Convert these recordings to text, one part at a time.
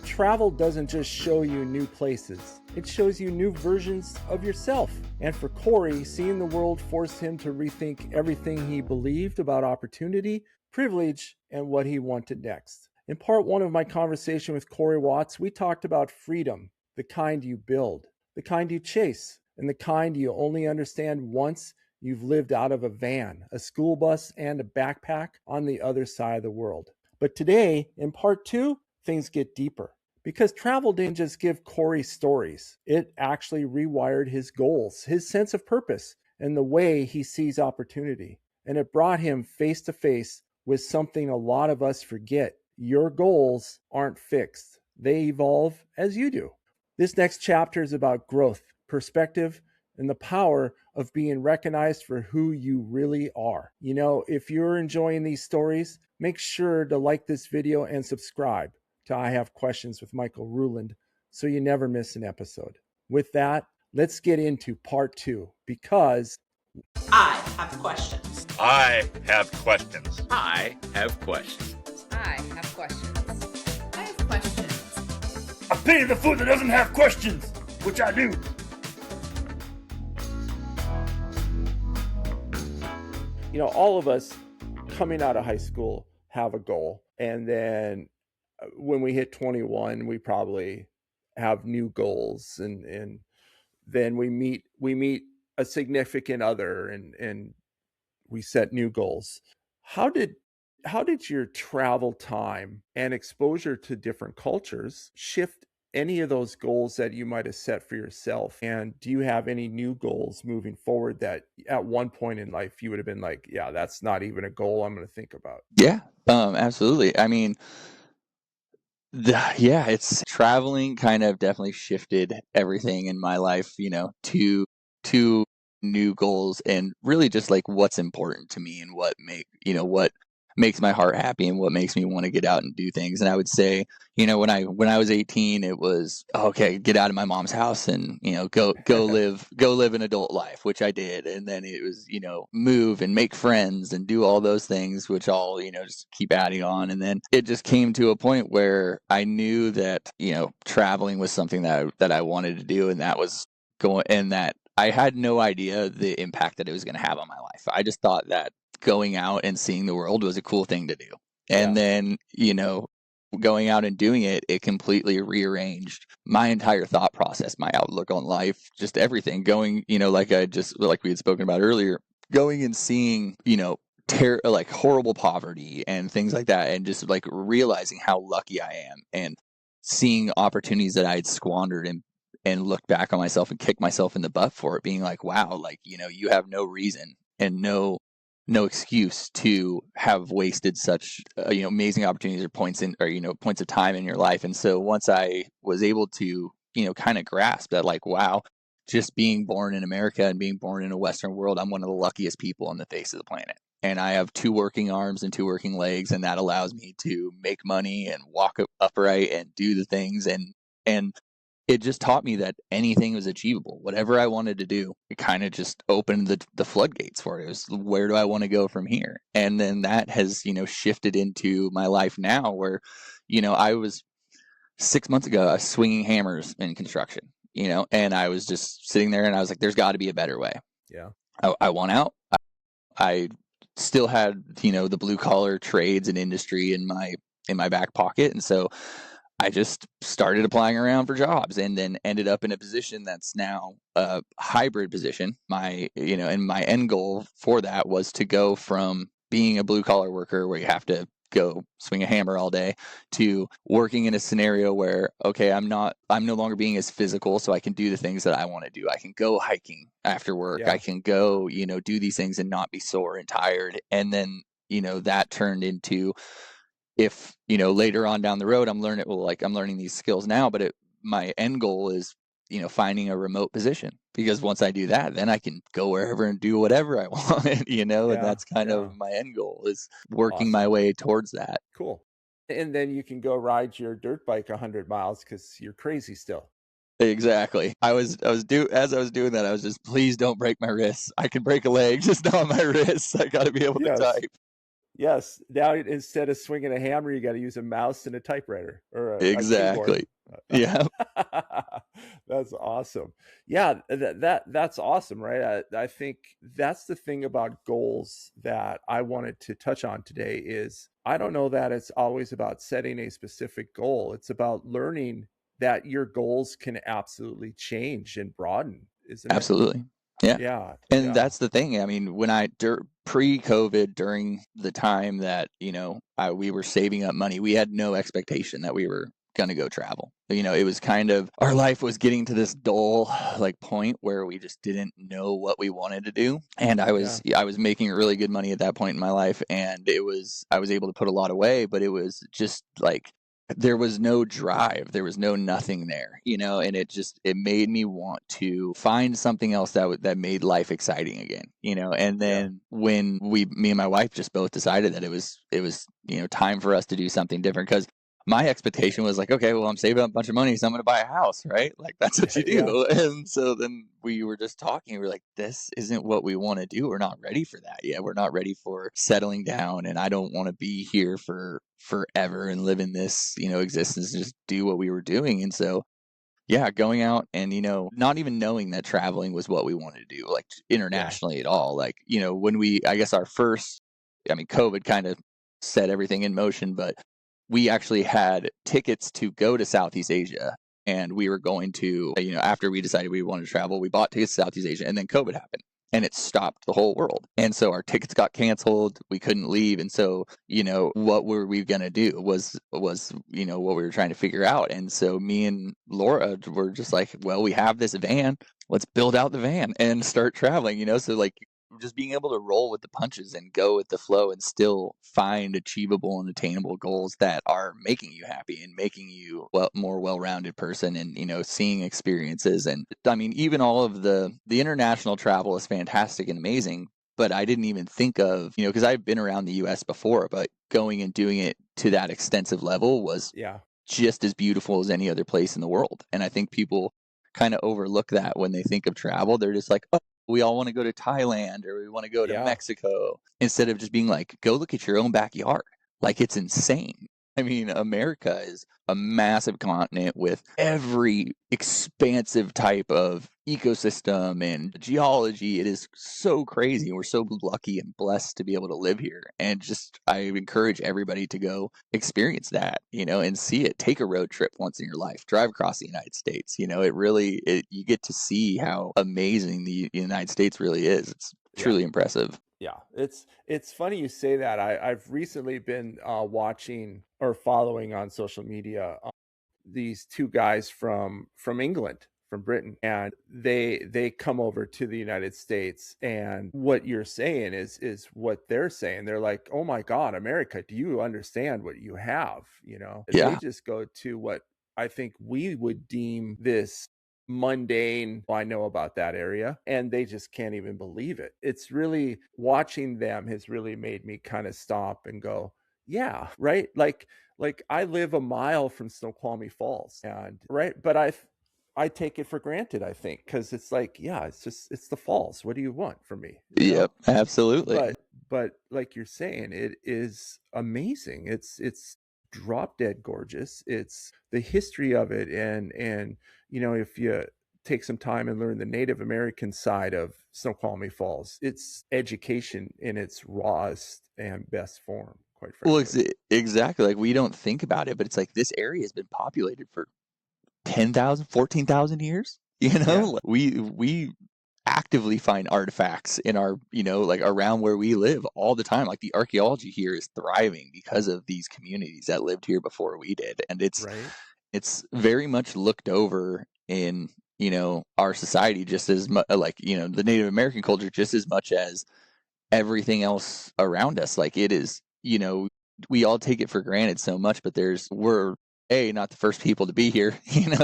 Travel doesn't just show you new places, it shows you new versions of yourself. And for Corey, seeing the world forced him to rethink everything he believed about opportunity, privilege, and what he wanted next. In part one of my conversation with Corey Watts, we talked about freedom, the kind you build, the kind you chase, and the kind you only understand once you've lived out of a van, a school bus, and a backpack on the other side of the world. But today, in part two, things get deeper. Because travel didn't just give Corey stories, it actually rewired his goals, his sense of purpose, and the way he sees opportunity. And it brought him face to face with something a lot of us forget. Your goals aren't fixed, they evolve as you do. This next chapter is about growth, perspective, and the power of being recognized for who you really are. If you're enjoying these stories, make sure to like this video and subscribe to I Have Questions with Michael Ruland so you never miss an episode. With that, let's get into part two, because I have questions. I have questions. I have questions. I have questions. I have questions. I pity the fool that doesn't have questions, which I do. All of us coming out of high school have a goal. And then when we hit 21, we probably have new goals. And then we meet a significant other and we set new goals. How did your travel time and exposure to different cultures shift any of those goals that you might have set for yourself? And do you have any new goals moving forward that at one point in life you would have been like, yeah, that's not even a goal I'm going to think about? Yeah, absolutely. I mean, it's traveling kind of definitely shifted everything in my life, to new goals and really just like what's important to me and what makes my heart happy and what makes me want to get out and do things. And I would say, when I was 18, it was okay, get out of my mom's house and, go live an adult life, which I did. And then it was, move and make friends and do all those things, which all, just keep adding on. And then it just came to a point where I knew that, traveling was something that I wanted to do. And that was and that I had no idea the impact that it was going to have on my life. I just thought that going out and seeing the world was a cool thing to do. And then, going out and doing it, it completely rearranged my entire thought process, my outlook on life, just everything. Going, like we had spoken about earlier, going and seeing, like horrible poverty and things like that, and just like realizing how lucky I am and seeing opportunities that I had squandered and looked back on myself and kicked myself in the butt for it, being like, wow, like, you have no reason and no excuse to have wasted such amazing opportunities or points of time in your life. And so once I was able to kind of grasp that, like, wow, just being born in America and being born in a Western world, I'm one of the luckiest people on the face of the planet. And I have 2 working arms and 2 working legs, and that allows me to make money and walk upright and do the things. And it just taught me that anything was achievable. Whatever I wanted to do, it kind of just opened the floodgates for it. It was, where do I want to go from here? And then that has, shifted into my life now where, I was 6 months ago, I was swinging hammers in construction, and I was just sitting there and I was like, there's got to be a better way. Yeah. I want out. I still had, the blue collar trades and industry in my back pocket. And so I just started applying around for jobs and then ended up in a position that's now a hybrid position. And my end goal for that was to go from being a blue collar worker where you have to go swing a hammer all day to working in a scenario where, okay, I'm no longer being as physical, so I can do the things that I want to do. I can go hiking after work. Yeah. I can go, do these things and not be sore and tired. And then, that turned into, if, later on down the road, I'm learning these skills now, but my end goal is, finding a remote position, because once I do that, then I can go wherever and do whatever I want, and that's kind of my end goal, is working my way towards that. Cool. And then you can go ride your dirt bike 100 miles because you're crazy still. Exactly. As I was doing that, I was just, please don't break my wrists. I can break a leg, just not my wrists. I got to be able to type. Yes. Now instead of swinging a hammer, you got to use a mouse and a typewriter or a keyboard. Exactly. Yeah. That's awesome. Yeah, that's awesome, right? I think that's the thing about goals that I wanted to touch on today is I don't know that it's always about setting a specific goal. It's about learning that your goals can absolutely change and broaden, isn't it? Absolutely. Yeah. Yeah, And yeah, that's the thing. I mean, when pre-COVID, during the time that, we were saving up money, we had no expectation that we were going to go travel. It was kind of, our life was getting to this dull like point where we just didn't know what we wanted to do. And I yeah, was making really good money at that point in my life, and I was able to put a lot away, but it was just like, there was no drive, there was no nothing there, and it made me want to find something else that made life exciting again, and yeah, then when me and my wife just both decided that it was time for us to do something different, because my expectation was like, okay, well, I'm saving up a bunch of money, so I'm going to buy a house, right? Like, that's what you yeah, do. And so then we were just talking, we're like, this isn't what we want to do. We're not ready for that yet. We're not ready for settling down, and I don't want to be here for forever and live in this, existence and just do what we were doing. And so, yeah, going out and, not even knowing that traveling was what we wanted to do, like yeah, internationally at all. Like, I guess COVID kind of set everything in motion, but we actually had tickets to go to Southeast Asia. And we were going to, after we decided we wanted to travel, we bought tickets to Southeast Asia, and then COVID happened and it stopped the whole world. And so our tickets got canceled. We couldn't leave. And so, what were we going to do was, what we were trying to figure out. And so me and Laura were just like, well, we have this van. Let's build out the van and start traveling, So like, just being able to roll with the punches and go with the flow and still find achievable and attainable goals that are making you happy and making you more well-rounded person, and seeing experiences. And I mean, even all of the international travel is fantastic and amazing, but I didn't even think of, because I've been around the US before, but going and doing it to that extensive level was yeah, just as beautiful as any other place in the world. And I think people kind of overlook that when they think of travel. They're just like, oh, we all want to go to Thailand or we want to go to yeah. Mexico, instead of just being like, go look at your own backyard. Like, it's insane. I mean, America is a massive continent with every expansive type of ecosystem and geology. It is so crazy. We're so lucky and blessed to be able to live here. And just, I encourage everybody to go experience that, and see it. Take a road trip once in your life, drive across the United States. You get to see how amazing the United States really is. It's Yeah. truly impressive. Yeah, it's funny you say that. I've recently been watching or following on social media these two guys from England, from Britain, and they come over to the United States, and what you're saying is what they're saying. They're like, "Oh my God, America, do you understand what you have?" They Yeah. just go to what I think we would deem this mundane. Well, I know about that area, and they just can't even believe it. It's really, watching them has really made me kind of stop and go, yeah, right. Like I live a mile from Snoqualmie Falls, and right, but I take it for granted, I think, because it's like, yeah, it's the falls. What do you want from me? Yep. Absolutely. But like you're saying, it is amazing. It's drop dead gorgeous. It's the history of it, and if you take some time and learn the Native American side of Snoqualmie Falls, it's education in its rawest and best form, quite Well, frankly. exactly. Like, we don't think about it, but it's like this area has been populated for 10,000, 14,000 years. Yeah, Like, we actively find artifacts in our, like around where we live all the time. Like, the archaeology here is thriving because of these communities that lived here before we did. And right. it's very much looked over in, our society, just as much like, the Native American culture, just as much as everything else around us. Like, it is, we all take it for granted so much, but we're not the first people to be here,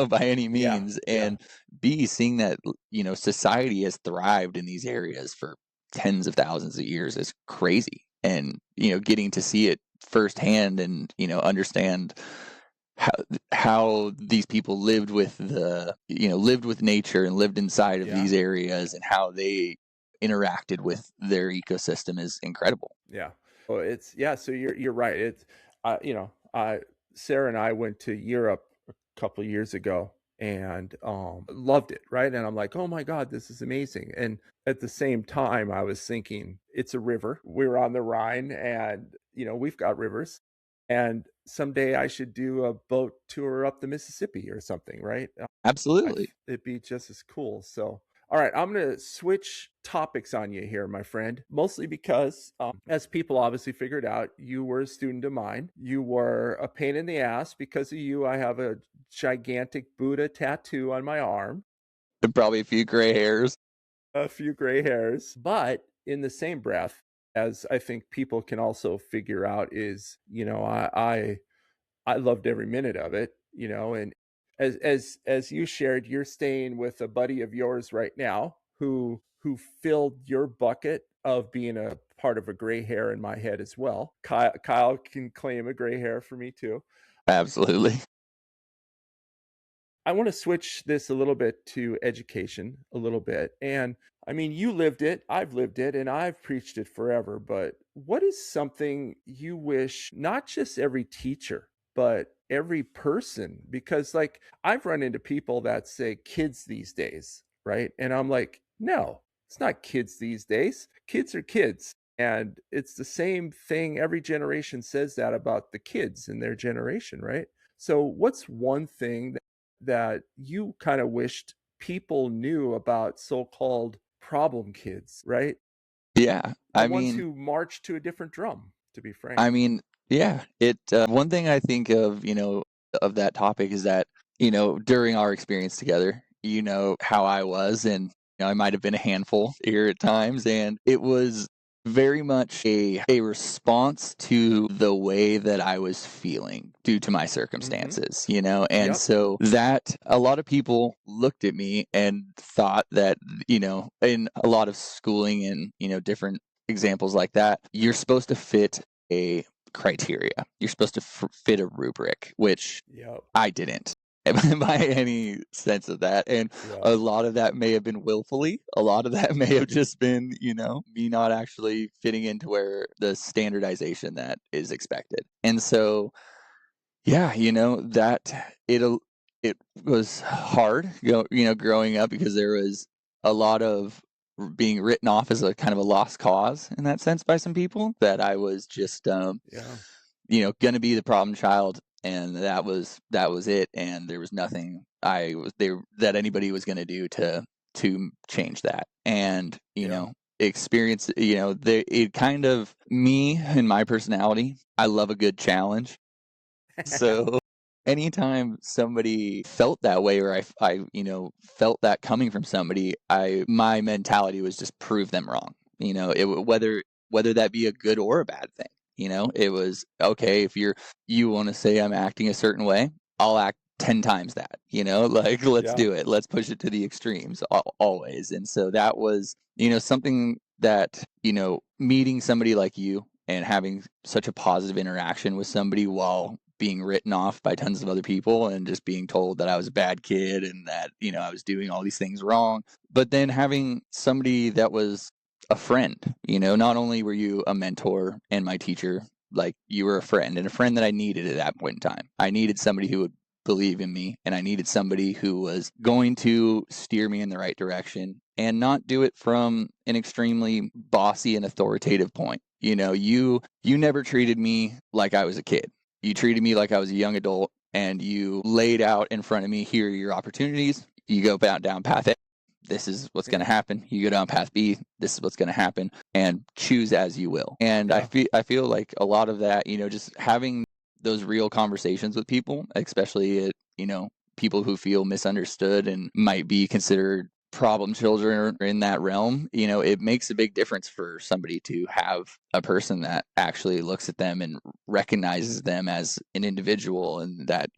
by any Yeah, means, yeah, and B, seeing that, society has thrived in these areas for tens of thousands of years is crazy. And, getting to see it firsthand and, understand how these people lived with nature and lived inside of yeah, these areas, and how they interacted with their ecosystem is incredible. yeah. Well, so you're right. It's you know, Sarah and I went to Europe a couple of years ago and loved it, right? And I'm like, "Oh my God, this is amazing." And at the same time, I was thinking, it's a river. We're on the Rhine and, we've got rivers. And someday I should do a boat tour up the Mississippi or something, right? Absolutely. It'd be just as cool. So, all right, I'm going to switch topics on you here, my friend, mostly because, as people obviously figured out, you were a student of mine. You were a pain in the ass. Because of you, I have a gigantic Buddha tattoo on my arm, And probably a few gray hairs. a few gray hairs. But in the same breath, as I think people can also figure out, is, I loved every minute of it, and as you shared, you're staying with a buddy of yours right now who filled your bucket of being a part of a gray hair in my head as well. Kyle can claim a gray hair for me too. Absolutely. I want to switch this a little bit to education a little bit. And I mean, you lived it, I've lived it, and I've preached it forever. But what is something you wish not just every teacher, but every person, because like I've run into people that say kids these days, right? And I'm like, no, it's not kids these days. Kids are kids. And it's the same thing. Every generation says that about the kids in their generation, right? So, what's one thing that you kind of wished people knew about so-called problem kids, right? Yeah. The ones who march to a different drum, to be frank. Yeah, one thing I think of, of that topic is that, during our experience together, how I was, and I might have been a handful here at times, and it was very much a response to the way that I was feeling due to my circumstances, and Yep. so that a lot of people looked at me and thought that, in a lot of schooling and, different examples like that, you're supposed to fit a criteria. You're supposed to fit a rubric, which Yep. I didn't by any sense of that. And a Yep. lot of that may have been willfully. A lot of that may have just been, me not actually fitting into where the standardization that is expected. And so, yeah, that it was hard, growing up, because there was a lot of being written off as a kind of a lost cause in that sense by some people, that I was just Yeah. gonna be the problem child, and that was it, and there was nothing I was there that anybody was gonna do to change that. And Yeah. experience, it kind of, me and my personality, I love a good challenge. So anytime somebody felt that way, or I felt that coming from somebody, my mentality was just prove them wrong. Whether that be a good or a bad thing. It was okay if you want to say I'm acting a certain way, I'll act 10 times that. Like, let's Yeah. do it. Let's push it to the extremes always. And so that was something that meeting somebody like you and having such a positive interaction with somebody while being written off by tons of other people and just being told that I was a bad kid and that, I was doing all these things wrong. But then having somebody that was a friend, not only were you a mentor and my teacher, like you were a friend, and a friend that I needed at that point in time. I needed somebody who would believe in me, and I needed somebody who was going to steer me in the right direction and not do it from an extremely bossy and authoritative point. You never treated me like I was a kid. You treated me like I was a young adult, and you laid out in front of me, here are your opportunities. You go down path A, this is what's going to happen. You go down path B, this is what's going to happen, and choose as you will. And Yeah. I feel like a lot of that, just having those real conversations with people, especially people who feel misunderstood and might be considered problem children in that realm, it makes a big difference for somebody to have a person that actually looks at them and recognizes them as an individual, and that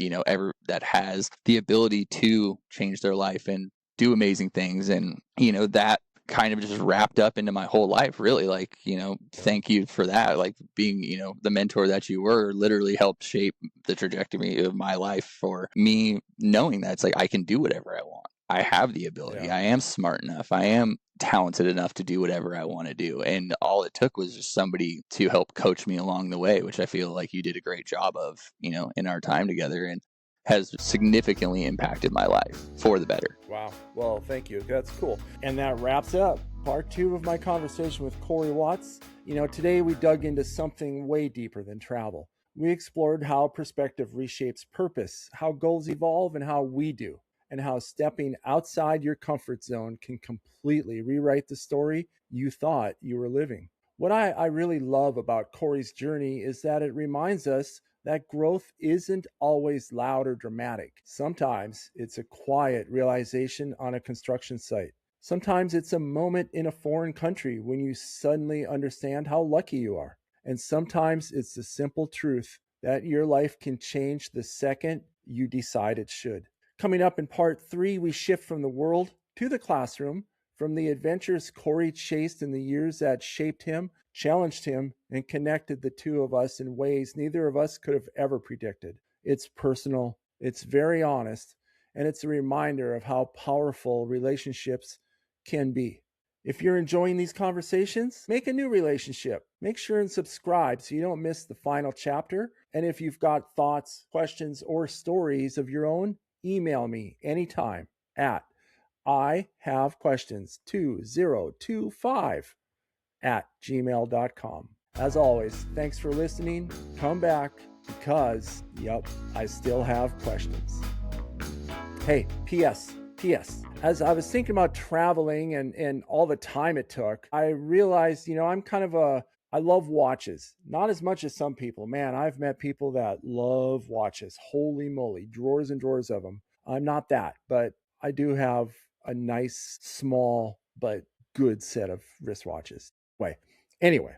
that has the ability to change their life and do amazing things. And that kind of just wrapped up into my whole life, really. Like, thank you for that. Like, being the mentor that you were literally helped shape the trajectory of my life, for me knowing that it's like I can do whatever I want. I have the ability. Yeah. I am smart enough. I am talented enough to do whatever I want to do. And all it took was just somebody to help coach me along the way, which I feel like you did a great job of, in our time together, and has significantly impacted my life for the better. Wow. Well, thank you. That's cool. And that wraps up part 2 of my conversation with Corey Watts. Today we dug into something way deeper than travel. We explored how perspective reshapes purpose, how goals evolve, and how we do, and how stepping outside your comfort zone can completely rewrite the story you thought you were living. What I really love about Corey's journey is that it reminds us that growth isn't always loud or dramatic. Sometimes it's a quiet realization on a construction site. Sometimes it's a moment in a foreign country when you suddenly understand how lucky you are. And sometimes it's the simple truth that your life can change the second you decide it should. Coming up in part 3, we shift from the world to the classroom, from the adventures Corey chased in the years that shaped him, challenged him, and connected the two of us in ways neither of us could have ever predicted. It's personal, it's very honest, and it's a reminder of how powerful relationships can be. If you're enjoying these conversations, make a new relationship. Make sure and subscribe so you don't miss the final chapter. And if you've got thoughts, questions, or stories of your own, email me anytime at ihavequestions2025@gmail.com. As always, thanks for listening. Come back because, I still have questions. Hey, P.S. As I was thinking about traveling and all the time it took, I realized, I love watches. Not as much as some people. Man, I've met people that love watches. Holy moly, drawers and drawers of them. I'm not that, but I do have a nice, small, but good set of wristwatches. Anyway,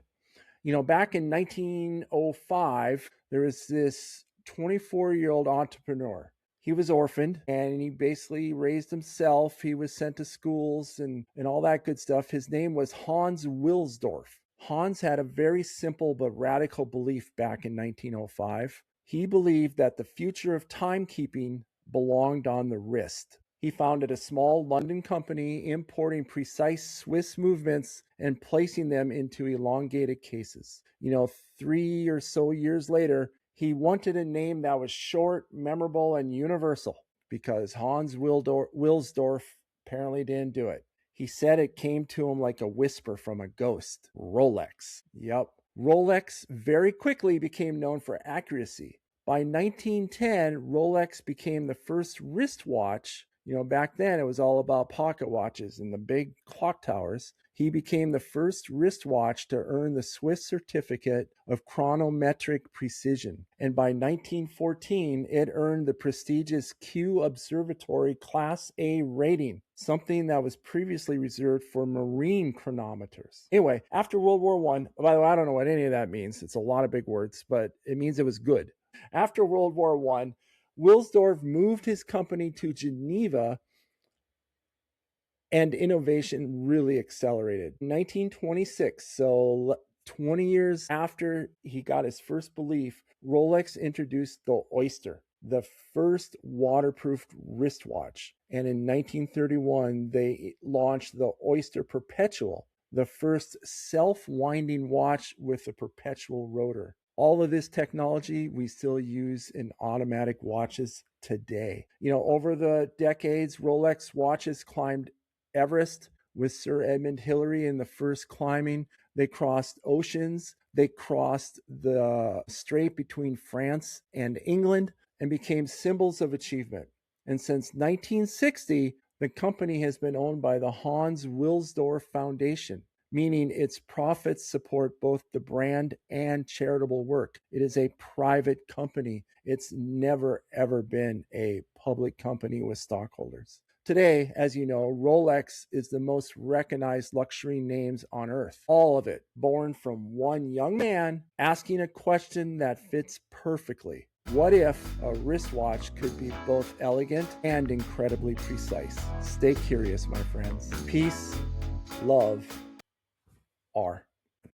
back in 1905, there was this 24-year-old entrepreneur. He was orphaned and he basically raised himself. He was sent to schools and all that good stuff. His name was Hans Wilsdorf. Hans had a very simple but radical belief back in 1905. He believed that the future of timekeeping belonged on the wrist. He founded a small London company importing precise Swiss movements and placing them into elongated cases. 3 or so years later, he wanted a name that was short, memorable, and universal because Hans Wilsdorf apparently didn't do it. He said it came to him like a whisper from a ghost. Rolex. Yep. Rolex very quickly became known for accuracy. By 1910, Rolex became the first wristwatch. Back then it was all about pocket watches and the big clock towers. He became the first wristwatch to earn the Swiss certificate of chronometric precision. And by 1914, it earned the prestigious Kew Observatory Class A rating, something that was previously reserved for marine chronometers. Anyway, after World War I, by the way, I don't know what any of that means. It's a lot of big words, but it means it was good. After World War I, Wilsdorf moved his company to Geneva and innovation really accelerated. In 1926, so 20 years after he got his first belief, Rolex introduced the Oyster, the first waterproof wristwatch. And in 1931, they launched the Oyster Perpetual, the first self-winding watch with a perpetual rotor. All of this technology we still use in automatic watches today. Over the decades, Rolex watches climbed Everest with Sir Edmund Hillary in the first climbing. They crossed oceans. They crossed the strait between France and England and became symbols of achievement. And since 1960, the company has been owned by the Hans Wilsdorf Foundation, meaning its profits support both the brand and charitable work. It is a private company. It's never, ever been a public company with stockholders. Today, as you know, Rolex is the most recognized luxury names on earth. All of it born from one young man asking a question that fits perfectly. What if a wristwatch could be both elegant and incredibly precise? Stay curious, my friends. Peace, love, R.